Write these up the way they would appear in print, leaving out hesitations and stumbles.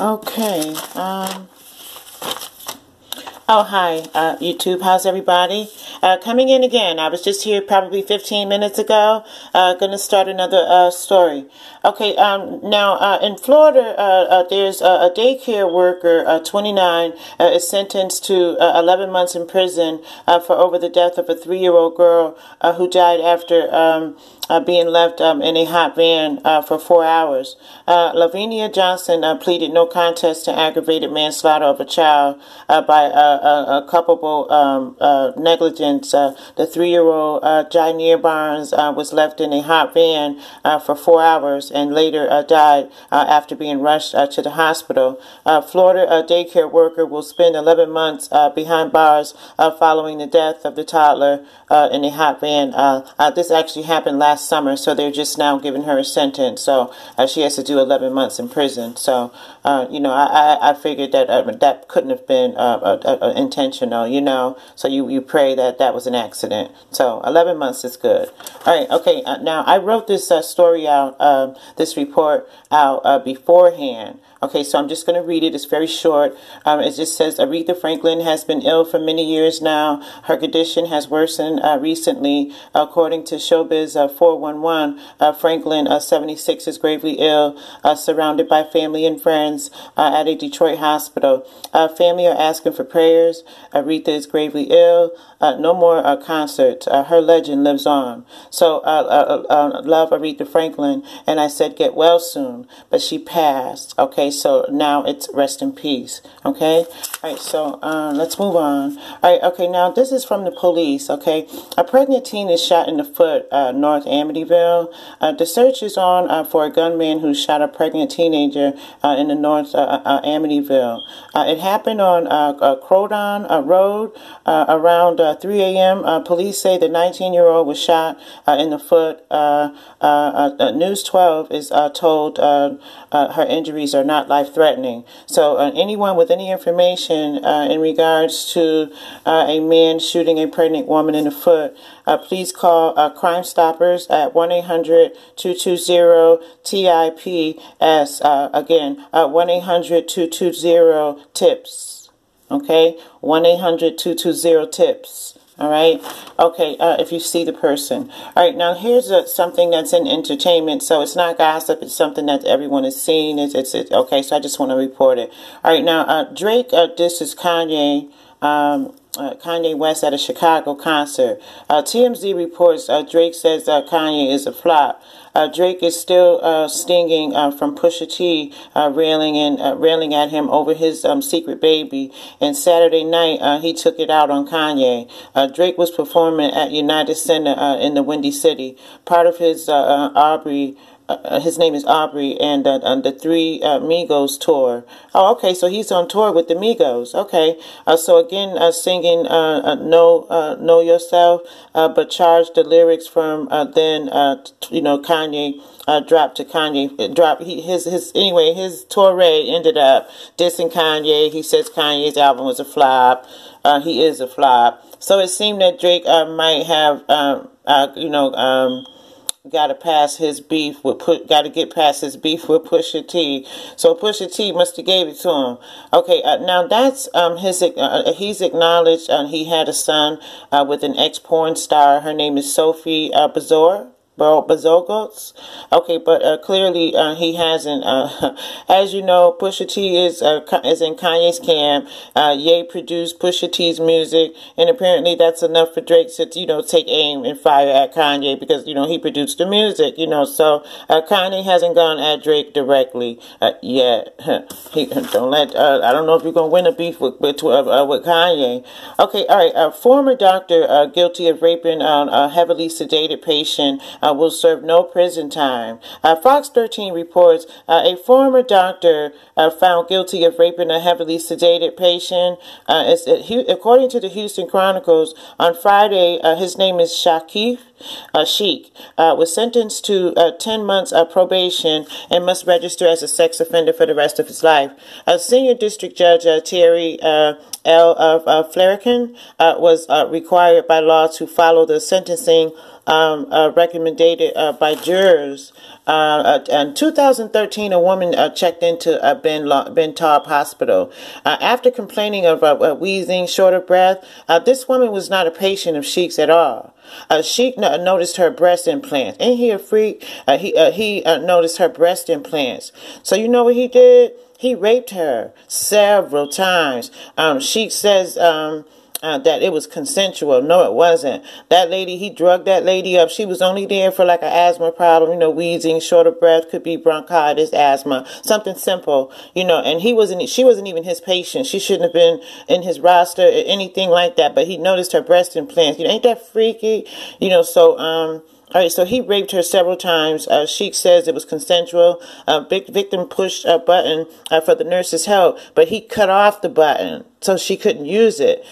Okay. Oh, hi, YouTube. How's everybody? Coming in again. I was just here probably 15 minutes ago. Going to start another story. Okay, now in Florida, there's a daycare worker, 29, is sentenced to 11 months in prison for over the death of a 3-year-old girl who died after being left in a hot van for 4 hours. Lavinia Johnson pleaded no contest to aggravated manslaughter of a child by a culpable negligence. The 3-year-old Jainier Barnes was left in a hot van for 4 hours and later died after being rushed to the hospital. Florida daycare worker will spend 11 months behind bars following the death of the toddler in a hot van. This actually happened last summer, so they're just now giving her a sentence. So she has to do 11 months in prison. So, I figured that that couldn't have been intentional, So you pray that that was an accident. So 11 months is good. All right, okay. Now, I wrote this story out, this report out beforehand. Okay, so I'm just going to read it. It's very short. It just says, Aretha Franklin has been ill for many years now. Her condition has worsened recently. According to Showbiz 411, Franklin, 76, is gravely ill, surrounded by family and friends at a Detroit hospital. Family are asking for prayers. Aretha is gravely ill. No more concerts. Her legend lives on. So, love Aretha Franklin. And I said, get well soon. But she passed. Okay, so now it's rest in peace. Okay? All right, so let's move on. All right, okay, now this is from the police. Okay? A pregnant teen is shot in the foot, North Amityville. The search is on for a gunman who shot a pregnant teenager in the North Amityville. It happened on Crodon Road around 3 a.m. Police say the 19-year-old was shot in the foot. News 12 is told her injuries are not life-threatening. So anyone with any information in regards to a man shooting a pregnant woman in the foot, please call Crime Stoppers at 1-800-220-TIPS. Again, 1-800-220-TIPS. Okay, 1-800-220-TIPS. All right. Okay. If you see the person. All right. Now here's something that's in entertainment. So it's not gossip. It's something that everyone is seeing. It's okay. So I just want to report it. All right. Now Drake disses Kanye. Kanye West at a Chicago concert. TMZ reports Drake says Kanye is a flop. Drake is still stinging from Pusha T railing at him over his secret baby. And Saturday night he took it out on Kanye. Drake was performing at United Center in the Windy City. Part of his Aubrey. His name is Aubrey, and the Three Migos tour. Oh, okay, so he's on tour with the Migos. Okay, so again, singing Know Yourself, but charged the lyrics from then, Kanye dropped to Kanye. His tour ended up dissing Kanye. He says Kanye's album was a flop. He is a flop. So it seemed that Drake might have, got to get past his beef with Pusha T. So Pusha T must have gave it to him. Okay, now that's he's acknowledged he had a son with an ex-porn star. Her name is Sophie Bazogos. Okay, but clearly he hasn't. As you know, Pusha T is in Kanye's camp. Ye produced Pusha T's music, and apparently that's enough for Drake to take aim and fire at Kanye because he produced the music. So Kanye hasn't gone at Drake directly yet. He don't let. I don't know if you're gonna win a beef with Kanye. Okay, all right. Former doctor guilty of raping a heavily sedated patient will serve no prison time. Fox 13 reports a former doctor found guilty of raping a heavily sedated patient. According to the Houston Chronicles, on Friday, his name is Sheik, was sentenced to 10 months of probation and must register as a sex offender for the rest of his life. Senior District Judge Terry L. Flerican was required by law to follow the sentencing recommended by jurors. In 2013, a woman checked into Ben Taub Hospital. After complaining of wheezing, short of breath, this woman was not a patient of Sheik's at all. Sheik noticed her breast implants. Ain't he a freak? He noticed her breast implants. So you know what he did? He raped her several times. Sheik says that it was consensual. No, it wasn't. That lady, he drugged that lady up. She was only there for like an asthma problem, wheezing, short of breath, could be bronchitis, asthma, something simple, and she wasn't even his patient. She shouldn't have been in his roster or anything like that, but he noticed her breast implants. Ain't that freaky? All right, so he raped her several times. Sheik says it was consensual. Victim pushed a button for the nurse's help, but he cut off the button so she couldn't use it.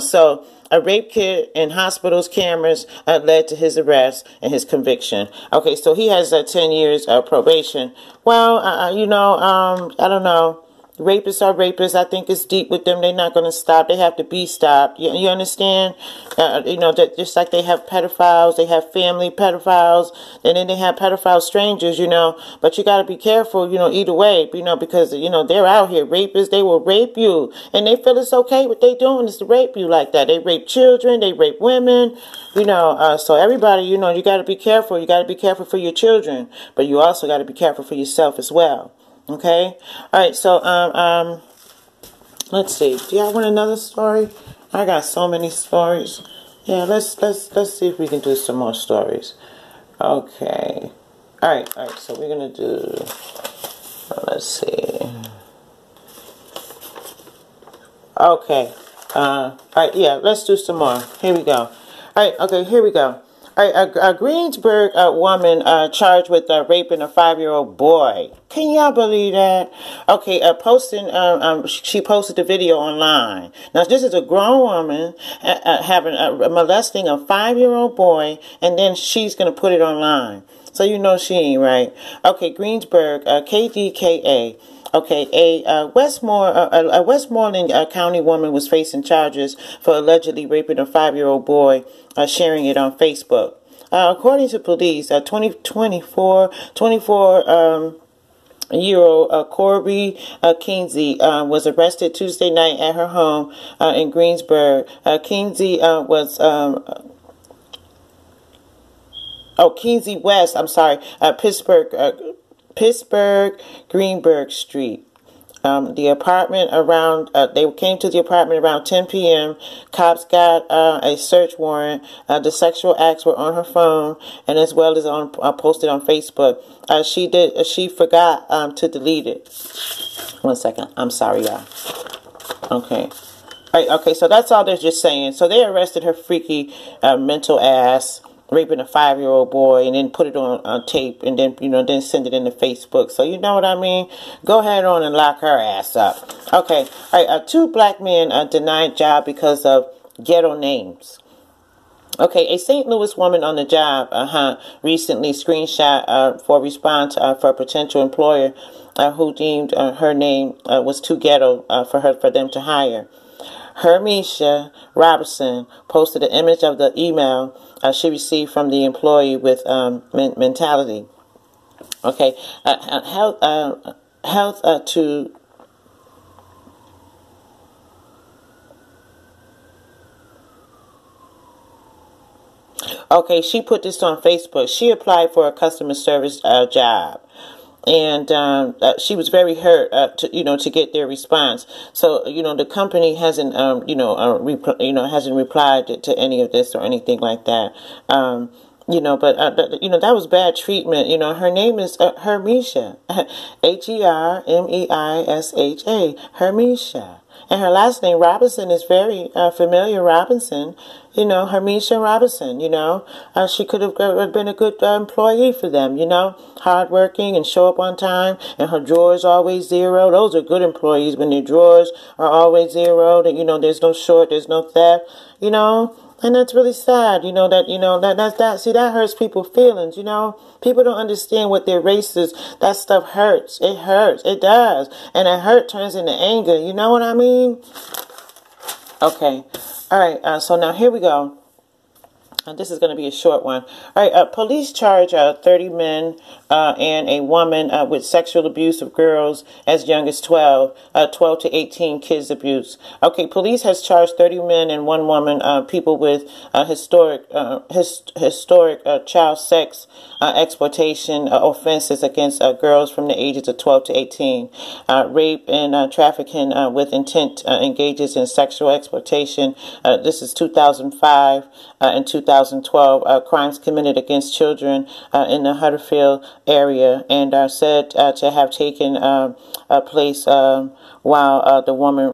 So a rape kit and hospital's cameras led to his arrest and his conviction. Okay, so he has 10 years probation. Well, I don't know. Rapists are rapists. I think it's deep with them. They're not going to stop. They have to be stopped. You understand? That just like they have pedophiles, they have family pedophiles, and then they have pedophile strangers, But you got to be careful, either way, because, they're out here. Rapists, they will rape you. And they feel it's okay. What they doing is to rape you like that. They rape children. They rape women, So everybody, you got to be careful. You got to be careful for your children. But you also got to be careful for yourself as well. Okay. All right. So, let's see. Do y'all want another story? I got so many stories. Yeah. Let's see if we can do some more stories. Okay. All right. So we're gonna do. Let's see. Okay. All right. Yeah. Let's do some more. Here we go. All right. Okay. Here we go. All right, a Greensburg woman charged with raping a 5-year-old boy. Can y'all believe that? Okay, she posted the video online. Now, this is a grown woman molesting a 5-year-old boy, and then she's going to put it online. So you know she ain't right. Okay, Greensburg, KDKA. Okay, a Westmoreland County woman was facing charges for allegedly raping a 5-year-old boy, sharing it on Facebook. According to police, 24-year-old Corby Kingsley was arrested Tuesday night at her home in Greensburg. Kingsley was... Kingsley West, Pittsburgh, Greenberg Street. The apartment they came to the apartment around 10 p.m. Cops got a search warrant. The sexual acts were on her phone and as well as posted on Facebook. She forgot to delete it. 1 second. I'm sorry, y'all. Okay. All right, okay, so that's all they're just saying. So they arrested her freaky mental ass, raping a 5-year-old boy, and then put it on tape, and then then send it into Facebook. So you know what I mean? Go ahead on and lock her ass up. Okay, all right. 2 black men denied job because of ghetto names. Okay, a St. Louis woman on the job recently screenshot for response for a potential employer who deemed her name was too ghetto for them to hire. Hermisha Robinson posted an image of the email she received from the employee with mentality. Okay, Okay, she put this on Facebook. She applied for a customer service job. And she was very hurt to get their response. So the company hasn't hasn't replied to any of this or anything like that. But that was bad treatment. Her name is Hermisha, Hermeisha, Hermisha. And her last name, Robinson, is very familiar. Robinson, Hermisha Robinson, she could have been a good employee for them, hardworking and show up on time, and her drawers always zero. Those are good employees when their drawers are always zeroed, and, there's no short, there's no theft, And that's really sad, that hurts people's feelings, People don't understand what their race is. That stuff hurts. It hurts. It does. And that hurt turns into anger. You know what I mean? Okay. All right. So now here we go. This is going to be a short one. All right, police charge 30 men and a woman with sexual abuse of girls as young as 12 to 18 kids abuse. Okay, police has charged 30 men and one woman, people with historic child sex exploitation offenses against girls from the ages of 12 to 18. Rape and trafficking with intent engages in sexual exploitation. This is 2005 and 2012 crimes committed against children in the Huddersfield area, and are said to have taken place while the woman